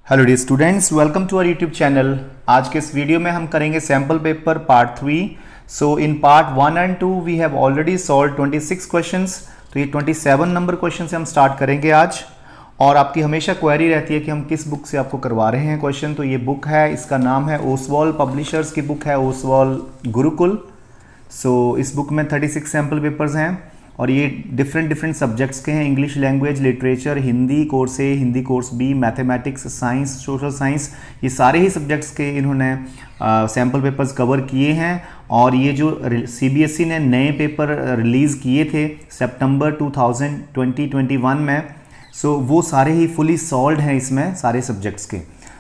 Hello the students, welcome to our YouTube channel. आज के इस वीडियो में हम करेंगे sample paper part 3। So in part 1 and 2 we have already solve 26 questions. तो ये 27 नंबर क्वेश्चन से हम स्टार्ट करेंगे आज। और आपकी हमेशा क्वेरी रहती है कि हम किस बुक से आपको करवा रहे हैं क्वेश्चन। तो ये बुक है, इसका नाम है ओसवाल पब्लिशर्स की बुक है, ओसवाल गुरुकुल। सो इस बुक में 36 सैम्पल पेपर्स हैं और ये डिफरेंट सब्जेक्ट्स के हैं। English language, literature, Hindi course A, Hindi course B, mathematics, science, social science, ये सारे ही सब्जेक्ट्स के इन्होंने सैम्पल पेपर्स कवर किए हैं। और ये जो सीबीएसई ने नए पेपर रिलीज़ किए थे सितंबर 2021 में, सो वो सारे ही फुली सॉल्व्ड हैं इसमें सारे सब्जेक्ट्स के।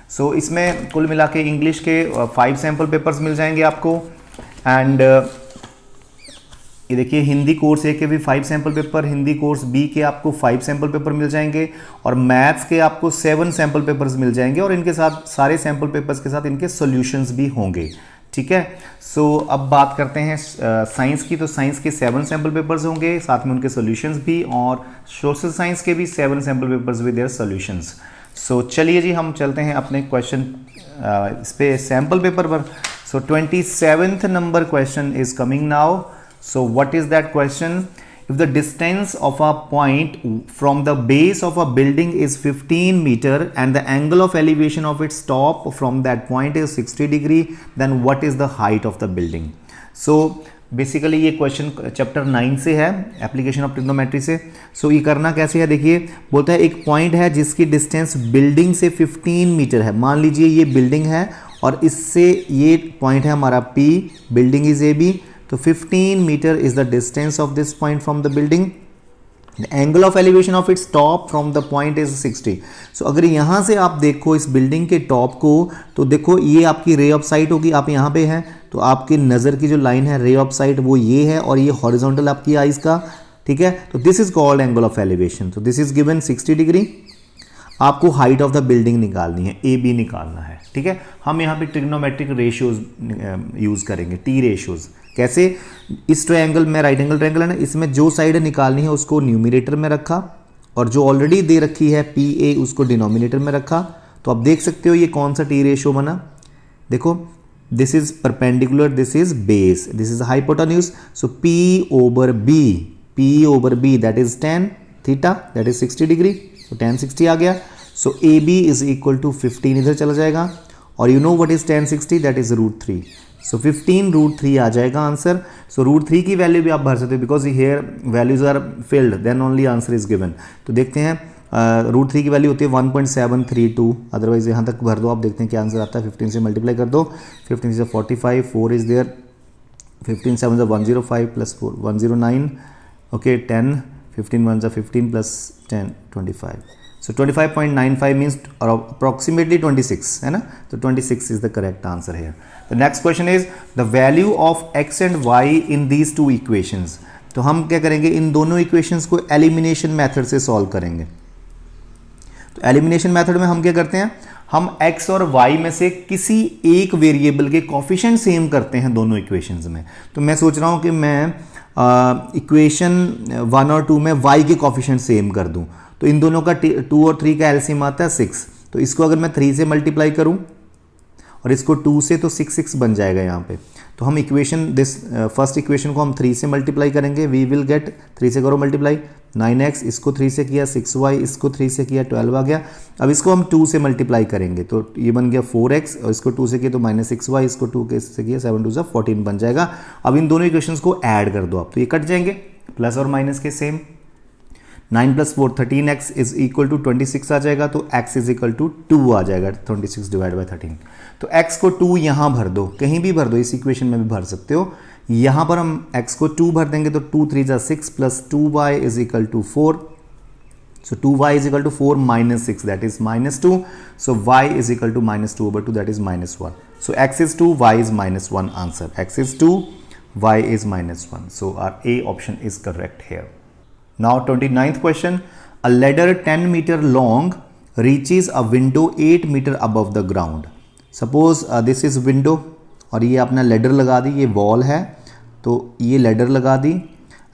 सो इसमें कुल मिला के इंग्लिश के 5 सैम्पल पेपर्स मिल जाएंगे आपको। एंड ये देखिए, हिंदी कोर्स ए के भी 5 sample paper, Hindi course B के आपको 5 सैम्पल पेपर मिल जाएंगे और मैथ्स के आपको 7 सैम्पल पेपर्स मिल जाएंगे। और इनके साथ सारे सैम्पल पेपर्स के साथ इनके सॉल्यूशंस भी होंगे। ठीक है। सो अब बात करते हैं साइंस की। तो साइंस के 7 सैम्पल पेपर्स होंगे, साथ में उनके सॉल्यूशंस भी। और सोशल साइंस के भी 7 sample papers with their solutions. So चलिए जी, हम चलते हैं अपने क्वेश्चन इस पे सैम्पल पेपर पर। सो 27th number question is coming now. So what is that question? If the distance of a point from the base of a building is 15 meter and the angle of elevation of its top from that point is 60 degree, then what is the height of the building? So basically ये question chapter 9 से है, application of trigonometry से। सो ये करना कैसे है, देखिए बोलता है एक पॉइंट है जिसकी डिस्टेंस बिल्डिंग से 15 मीटर है। मान लीजिए ये बिल्डिंग है और इससे ये पॉइंट है हमारा P, बिल्डिंग इज AB। तो 15 metre is the distance of this point from the building. The angle of elevation of its top from the point is 60। So अगर यहां से आप देखो इस बिल्डिंग के टॉप को, तो देखो ये आपकी रे ऑफ साइट होगी। आप यहां पे हैं तो आपकी नज़र की जो लाइन है रे ऑफ साइट वो ये है और ये हॉरिजॉन्टल आपकी आइज का। ठीक है। तो this is called angle of elevation. तो दिस इज गिवन 60 डिग्री। आपको हाइट ऑफ द बिल्डिंग निकालनी है, ए बी निकालना है। ठीक है। हम यहाँ पे ट्रिग्नोमेट्रिक रेशियोज यूज़ करेंगे, टी रेशियोज। कैसे? इस ट्रायंगल में, राइट एंगल ट्रायंगल है ना, इसमें जो साइड निकालनी है उसको न्यूमिनेटर में रखा और जो ऑलरेडी दे रखी है पी ए उसको डिनोमिनेटर में रखा। तो आप देख सकते हो ये कौन सा टी रेशियो बना। देखो, this is perpendicular, this is base, this is hypotenuse. So P over B that is tan theta, that is 60 degree. तो tan 60 आ गया। So A B is equal to 15 इधर चला जाएगा। और you know what is tan 60, that is √3। So 15 √3 आ जाएगा answer. सो √3 की वैल्यू भी आप भर सकते हो because here values are filled, then only answer is given. तो देखते हैं √3 की वैल्यू होती है 1.732। अदरवाइज यहाँ तक भर दो, आप देखते हैं क्या आंसर आता है। 15 से मल्टीप्लाई कर दो, 15 से 45, 4 इज देयर, 15 7 से 105 प्लस 4 109, ओके 10, 15 1 से 15 प्लस 10 25। So 25.95 means approximately 26 है ना। तो 26 is the correct answer here. The next question is the value of x and y in these two equations. तो हम क्या करेंगे, इन दोनों इक्वेशंस को एलिमिनेशन मेथड से सॉल्व करेंगे। तो एलिमिनेशन मेथड में हम क्या करते हैं, हम x और y में से किसी एक वेरिएबल के कोफिशिएंट सेम करते हैं दोनों इक्वेशंस में। तो मैं सोच रहा हूं कि मैं इक्वेशन 1 और 2 में y के कोफिशिएंट सेम कर दूं। तो इन दोनों का 2 और 3 का एलसीएम आता है 6। तो इसको अगर मैं 3 से मल्टीप्लाई करूं और इसको 2 से, तो 6 बन जाएगा यहाँ पे। तो हम इक्वेशन फर्स्ट इक्वेशन को हम 3 से मल्टीप्लाई करेंगे। वी विल गेट, 3 से करो मल्टीप्लाई, 9x, इसको 3 से किया 6y, इसको 3 से किया 12 आ गया। अब इसको हम 2 से मल्टीप्लाई करेंगे तो ये बन गया 4x और इसको 2 से किया तो -6y, इसको 2 से किया 7 2 14 बन जाएगा। अब इन दोनों इक्वेशंस को ऐड कर दो आप, तो ये कट जाएंगे, प्लस और माइनस के same. 9 + 4 13x is equal to 26 आ जाएगा। तो x इज इक्वल टू 2 आ जाएगा, 26 डिवाइड बाई 13। तो x को 2 यहाँ भर दो, कहीं भी भर दो, इस इक्वेशन में भी भर सकते हो। यहाँ पर हम x को 2 भर देंगे तो 2 3 6 plus 2y is equal to 4। So 2y is equal to 4 - 6 that is -2। So y is equal to -2/2 that is -1। So x is 2, y is -1 answer. x is 2, y is -1। So our A option is correct here. Now 29th question, a ladder 10 meter long reaches a window 8 meter above the ground. Suppose this is window और ये अपना ladder लगा दी, ये wall है तो ये ladder लगा दी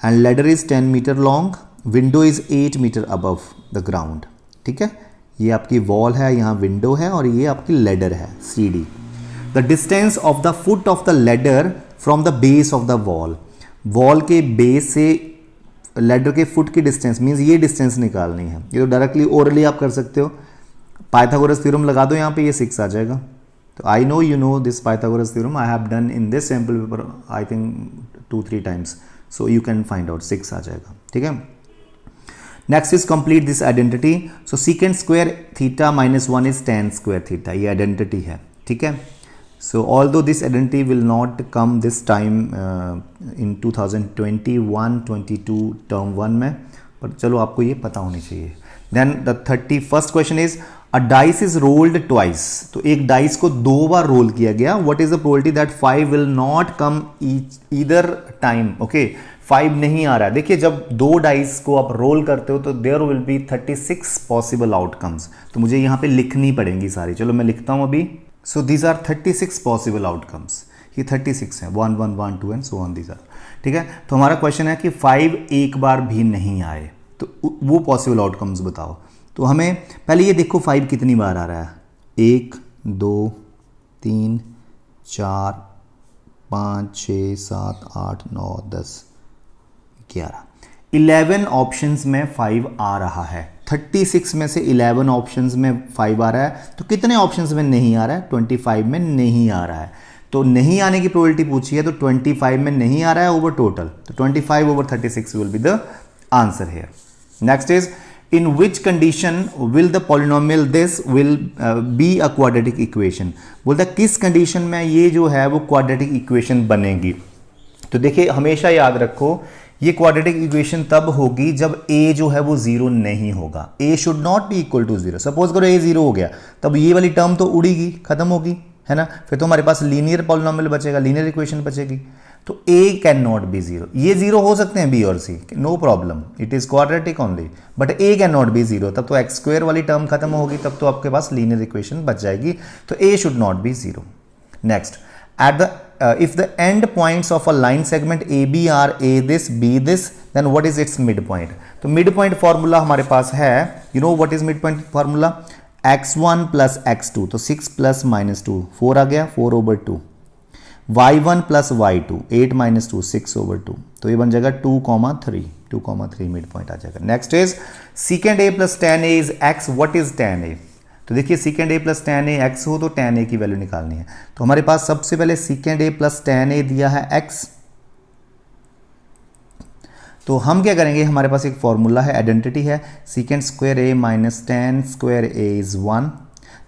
and ladder is 10 meter long, window is 8 meter above the ground. ठीक है, ये आपकी वॉल है, यहाँ विंडो है और ये आपकी लेडर है सीढ़ी। The distance of the foot of the ladder from the base of the wall, wall के बेस से लेडर के फुट की डिस्टेंस मीन्स ये डिस्टेंस निकालनी है। ये तो डायरेक्टली ओरली आप कर सकते हो, पाइथागोरस थ्योरम लगा दो यहाँ पे, ये 6 आ जाएगा। तो I know you know this Pythagoras theorem, I have done in this sample paper I think 2-3 times, so you can find out 6 आ जाएगा। ठीक है, next is complete this identity. So secant square theta minus 1 is tan square theta, ये identity है। ठीक है, सो although this identity will not come this time in 2021-22 term 1 में, पर चलो आपको ये पता होनी चाहिए। Then the 31st question is a dice is rolled twice, तो एक डाइस को 2 बार रोल किया गया। What is the probability that 5 will not come either time. Okay, 5 नहीं आ रहा है। देखिए जब 2 डाइस को आप रोल करते हो तो there will be 36 possible outcomes, तो मुझे यहाँ पे लिखनी पड़ेंगी सारी। चलो मैं लिखता हूँ अभी। So these are 36 possible outcomes, ये 36 है, 1 1 1 2 and so on these are. ठीक है, तो हमारा क्वेश्चन है कि 5 एक बार भी नहीं आए, तो वो पॉसिबल आउटकम्स बताओ। तो हमें पहले ये देखो 5 कितनी बार आ रहा है, 1 2 3 4 5 6 7 8 9 10 11 ऑप्शंस में 5 आ रहा है। 36 में से 11 ऑप्शंस में 5 आ रहा है, तो कितने ऑप्शंस में नहीं आ रहा है? 25 में नहीं आ रहा है। तो नहीं आने की प्रोबेबिलिटी पूछी है, तो 25 में नहीं आ रहा है ओवर टोटल, तो 25 over 36 will be the answer here. Next is in which condition will the polynomial this will be a quadratic equation। बोलता है किस कंडीशन में ये जो है वो क्वाड्रेटिक इक्वेशन बनेगी। तो देखिए हमेशा याद रखो ये क्वाड्रेटिक इक्वेशन तब होगी जब a जो है वो 0 नहीं होगा। a should not be equal to 0। Suppose करो a 0 हो गया, तब ये वाली टर्म तो उड़ेगी, खत्म होगी, है ना। फिर तो हमारे पास लीनियर पॉलिनोमियल बचेगा, लीनियर इक्वेशन बचेगी। तो a कैन नॉट बी 0। ये 0 हो सकते हैं b और c, no problem, it is quadratic only, but a can not be 0। तब तो एक्स स्क्वायर वाली टर्म खत्म होगी, तब तो आपके पास लीनियर इक्वेशन बच जाएगी। तो a should not be 0। Next, at the if the end points of a line segment AB are A this B this, then what is its midpoint? तो midpoint formula हमारे पास है, you know what is midpoint formula? x1 plus x2, तो 6 plus minus 2 4 आ गया, 4 over 2, y1 plus y2 8 minus 2 6 over 2, तो ये बन जाएगा 2,3 midpoint आ जाएगा। Next is secant a plus tan a is x, what is tan a? तो देखिए secant a plus tan a x हो तो tan a की वैल्यू निकालनी है। तो हमारे पास सबसे पहले secant a plus tan a दिया है x, तो हम क्या करेंगे, हमारे पास एक फॉर्मूला है, आइडेंटिटी है, secant square a minus tan square a is 1।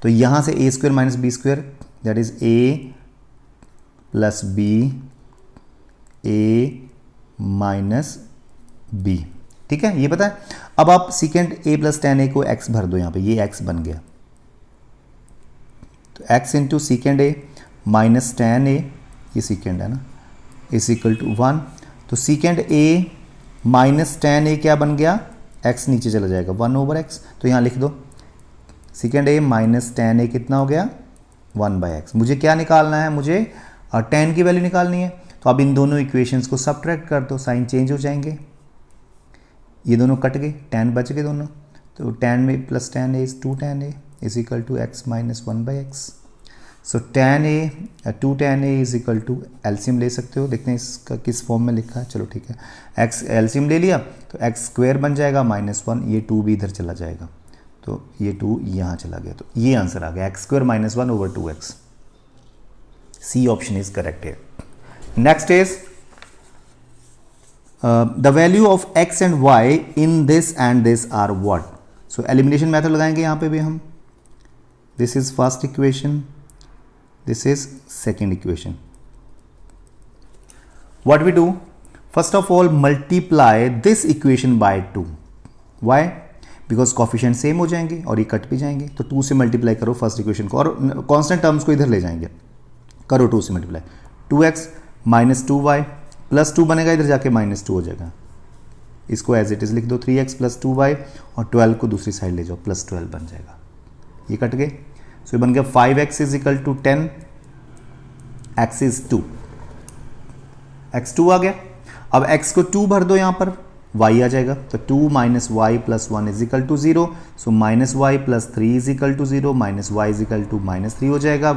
तो यहाँ से a square minus b square that is a plus b a minus b। ठीक है, ये पता है। अब आप secant a plus tan a को x भर दो यहाँ पे, ये x बन गया। तो x into secant a minus tan a, ये secant है ना, इज इक्वल टू 1। तो secant a minus tan a क्या बन गया, x नीचे चला जाएगा 1 over x। तो यहाँ लिख दो secant a minus tan a कितना हो गया 1/x। मुझे क्या निकालना है, मुझे tan की वैल्यू निकालनी है। तो अब इन दोनों इक्वेशंस को सब्ट्रैक्ट कर दो, साइन चेंज हो जाएंगे, ये दोनों कट गए, tan बच गए दोनों। तो tan में plus tan a is 2 tan a is equal to x minus 1/x। So tan a 2 tan a is equal to, LCM ले सकते हो, देखते हैं इसका किस फॉर्म में लिखा है। चलो ठीक है, x एलसीएम ले लिया तो x स्क्वायर बन जाएगा माइनस 1, ये 2 भी इधर चला जाएगा, तो ये 2 यहाँ चला गया। तो ये आंसर आ गया, x square minus 1 over 2x। C option is correct है। Next is the value of x and y in this and this are what? So elimination method लगाएंगे यहाँ पे भी हम। This is first equation, this is second equation. What we do? First of all multiply this equation by 2. Why? Because coefficient same हो जाएंगे और ये cut भी जाएंगे, तो 2 से मल्टीप्लाई करो फर्स्ट इक्वेशन को, और कांस्टेंट टर्म्स को इधर ले जाएंगे, करो 2 से multiply. 2x minus 2y plus 2 बनेगा, इधर जाके माइनस 2 हो जाएगा, इसको एज इट इज लिख दो 3x प्लस 2y, और 12 को दूसरी साइड ले जाओ, प्लस 12 बन जाएगा, ये कट गए। सो ये बन गया 5x is equal to 10, x is 2, x 2 आ गया। अब x को 2 भर दो यहाँ पर, y आ जाएगा, तो 2 minus y plus 1 is equal to 0, so minus y plus 3 is equal to 0, minus y is equal to -3 हो जाएगा,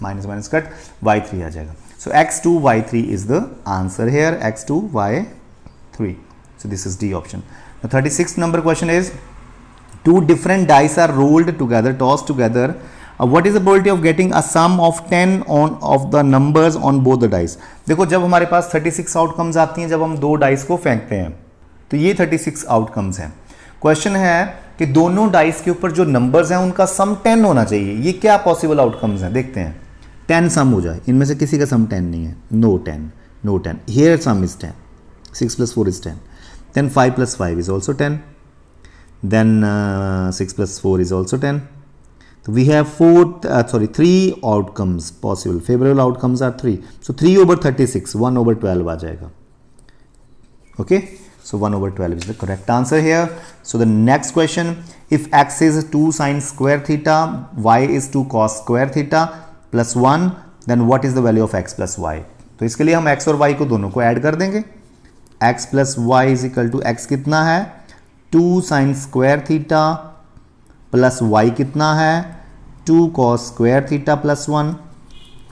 माइनस माइनस कट y3 आ जाएगा. So x2 y3 is the answer here, x2 y3. So this is D option. The 36th number question is, two different dice are rolled together, tossed together. What is the probability of getting a sum of 10 on of the numbers on both the dice? देखो जब हमारे पास 36 outcomes आती हैं जब हम दो dice को फेंकते हैं, तो ये 36 आउटकम्स हैं. क्वेश्चन है कि दोनों डाइस के ऊपर जो नंबर्स हैं उनका सम 10 होना चाहिए. ये क्या पॉसिबल आउटकम्स हैं, देखते हैं. 10 सम हो जाए, इनमें से किसी का सम 10 नहीं है. No 10, no 10. Here sum is 10. 6 plus 4 is 10. Then 5 plus 5 is also 10. Then 6 plus 4 is also 10. So we have 3 outcomes possible. Favorable outcomes are 3. So 3 over 36, 1 over 12 आ जाएगा. Okay. So 1 over 12 is the correct answer here. So the next question, if x is 2 sin square theta, y is 2 cos square theta plus 1, then what is the value of x plus y? तो इसके लिए हम x और y को दोनों को add कर देंगे. x plus y is equal to x कितना है 2 sine square theta plus y कितना है 2 कॉस स्क्वायर थीटा प्लस 1.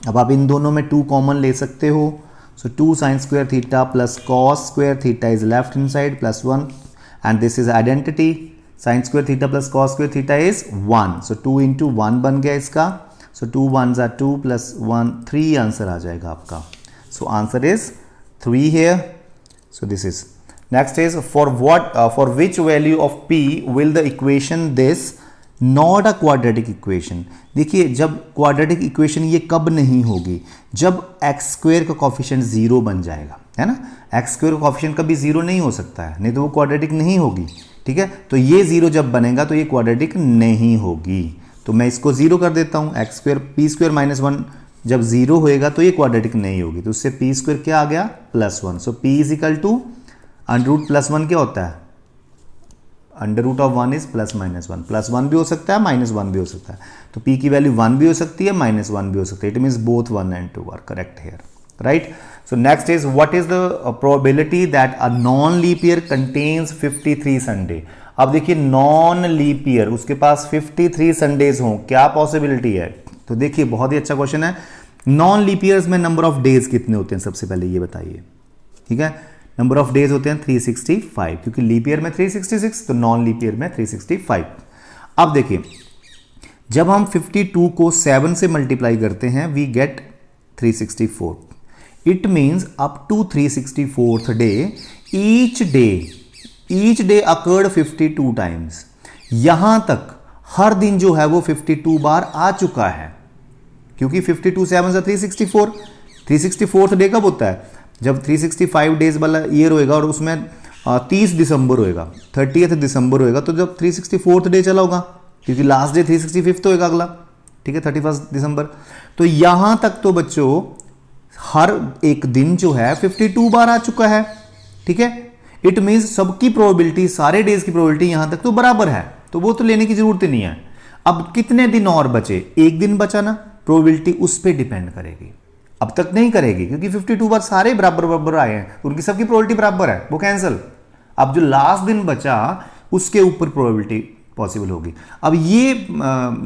अब आप इन दोनों में 2 कॉमन ले सकते हो. सो 2 sine square theta plus cos square theta is left hand side plus 1 and this is identity. Sign square theta plus cos square theta is 1. So 2 into 1 बन गया इसका. सो 2 1s are 2 प्लस 1 3 आंसर आ जाएगा आपका. So answer is 3 here. So this is next is for which value of p will the equation this not a quadratic equation. देखिए जब quadratic equation ये कब नहीं होगी, जब x square का कोफिशिएंट 0 बन जाएगा, है ना. x square का कोफिशिएंट कभी 0 नहीं हो सकता है, नहीं तो वो quadratic नहीं होगी. ठीक है, तो ये 0 जब बनेगा तो ये quadratic नहीं होगी. तो मैं इसको 0 कर देता हूँ. x square p square minus 1 जब 0 होएगा तो ये क्वाड्रेटिक नहीं होगी, तो उससे पी स्क्वायर क्या आ गया plus 1. So p is equal to under root plus 1 क्या होता है, under root of 1 is plus minus 1. Plus 1 भी हो सकता है, माइनस 1 भी हो सकता है. तो पी की वैल्यू 1 भी हो सकती है, माइनस 1 भी हो सकती है. It means both 1 and 2 are correct here, right. So next is what is the probability that a non leap year contains 53 Sunday. अब देखिए नॉन लीप ईयर उसके पास 53 संडेज हों, क्या पॉसिबिलिटी है. तो देखिए बहुत ही अच्छा क्वेश्चन है. नॉन लीप ईयर्स में नंबर ऑफ डेज कितने होते हैं सबसे पहले ये बताइए. ठीक है, नंबर ऑफ डेज होते हैं 365, क्योंकि लीप ईयर में 366, तो नॉन लीप ईयर में 365. अब देखिए जब हम 52 को 7 से मल्टीप्लाई करते हैं we get 364. It means up to 364th day each day occurred 52 times. यहां तक हर दिन जो है वो 52 बार आ चुका है, क्योंकि 52 7 से 364. 364th डे कब होता है, जब 365 डेज वाला ईयर होएगा और उसमें 30 दिसंबर होएगा, 30th दिसंबर होएगा, तो जब 364th डे चला होगा, क्योंकि लास्ट डे 365th होएगा अगला. ठीक है, 31 दिसंबर. तो यहां तक तो बच्चों हर एक दिन जो है 52 बार आ चुका है. ठीक है, इट मीन्स सबकी प्रोबेबिलिटी, सारे डेज की प्रोबेबिलिटी यहां तक तो बराबर है, तो वो तो लेने की जरूरत ही नहीं है. अब कितने दिन और बचे, एक दिन बचा ना, प्रोबेबिलिटी उस पर डिपेंड करेगी. अब तक नहीं करेगी क्योंकि 52 बार सारे बराबर बराबर आए हैं, उनकी सबकी प्रोबेबिलिटी बराबर है, वो कैंसिल. अब जो लास्ट दिन बचा उसके ऊपर प्रोबेबिलिटी पॉसिबल होगी. अब ये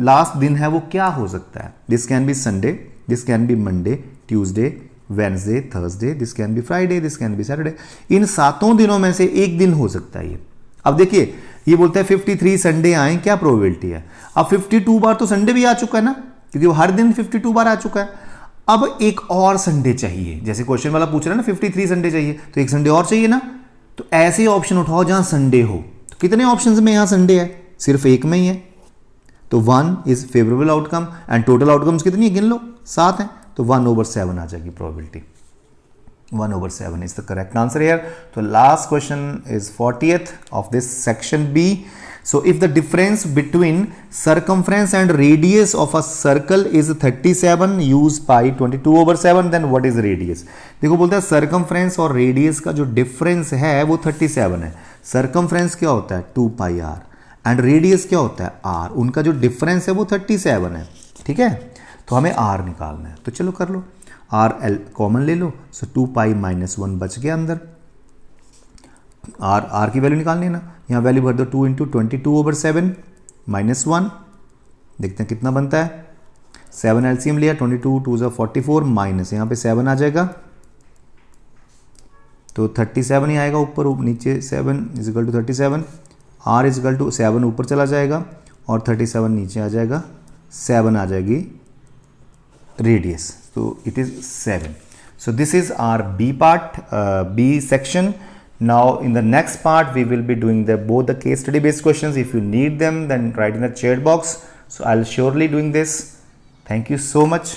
लास्ट दिन है वो क्या हो सकता है, this can be Sunday, this can be Monday, Tuesday, Wednesday, Thursday, this can be Friday, this can be Saturday. इन 7 दिनों में से एक दिन हो सकता है ये. अब देखिए ये बोलता है 53 संडे आए, क्या प्रोबेबिलिटी है. अब 52 बार तो संडे भी आ चुका है ना, क्योंकि वो हर दिन 52 बार आ चुका है. अब एक और संडे चाहिए, जैसे क्वेश्चन वाला पूछ रहा है ना 53 संडे चाहिए, तो एक संडे और चाहिए ना. तो ऐसे ऑप्शन उठाओ जहां संडे हो. तो कितने ऑप्शंस में यहां संडे है, सिर्फ एक में ही है. तो 1 is favourable outcome and total outcomes कितनी है गिन लो, 7 हैं, तो 1/7 आ जाएगी probability. 1/7 is the correct answer here. So last question is 40th of this section B. So if the difference between circumference and radius of a circle is 37, use pi 22/7, then what is radius? देखो बोलता है circumference और radius का जो difference है वो 37 है. circumference क्या होता है 2 pi r and radius क्या होता है r. उनका जो difference है वो 37 है. ठीक है, तो हमें r निकालना है, तो चलो कर लो. आर एल कॉमन ले लो, सो 2 पाई -1 बच गया अंदर. आर की वैल्यू निकालनी है ना, यहाँ वैल्यू भर दो 2 इंटू 22/7 -1, देखते हैं कितना बनता है। 7 एलसीएम लिया, 22 2 ज़ा 44 माइनस यहाँ पे 7 आ जाएगा तो 37 ही आएगा, ऊपर नीचे 7 is equal to 37, or is equal to 7 ऊपर चला जाएगा और 37 नीचे आ जाएगा, 7 आ जाएगी रेडियस, तो it is 7. So this is our B part, B section. Now in the next part we will be doing both the case study based questions. If you need them, then write in the chat box. So I'll surely doing this. Thank you so much.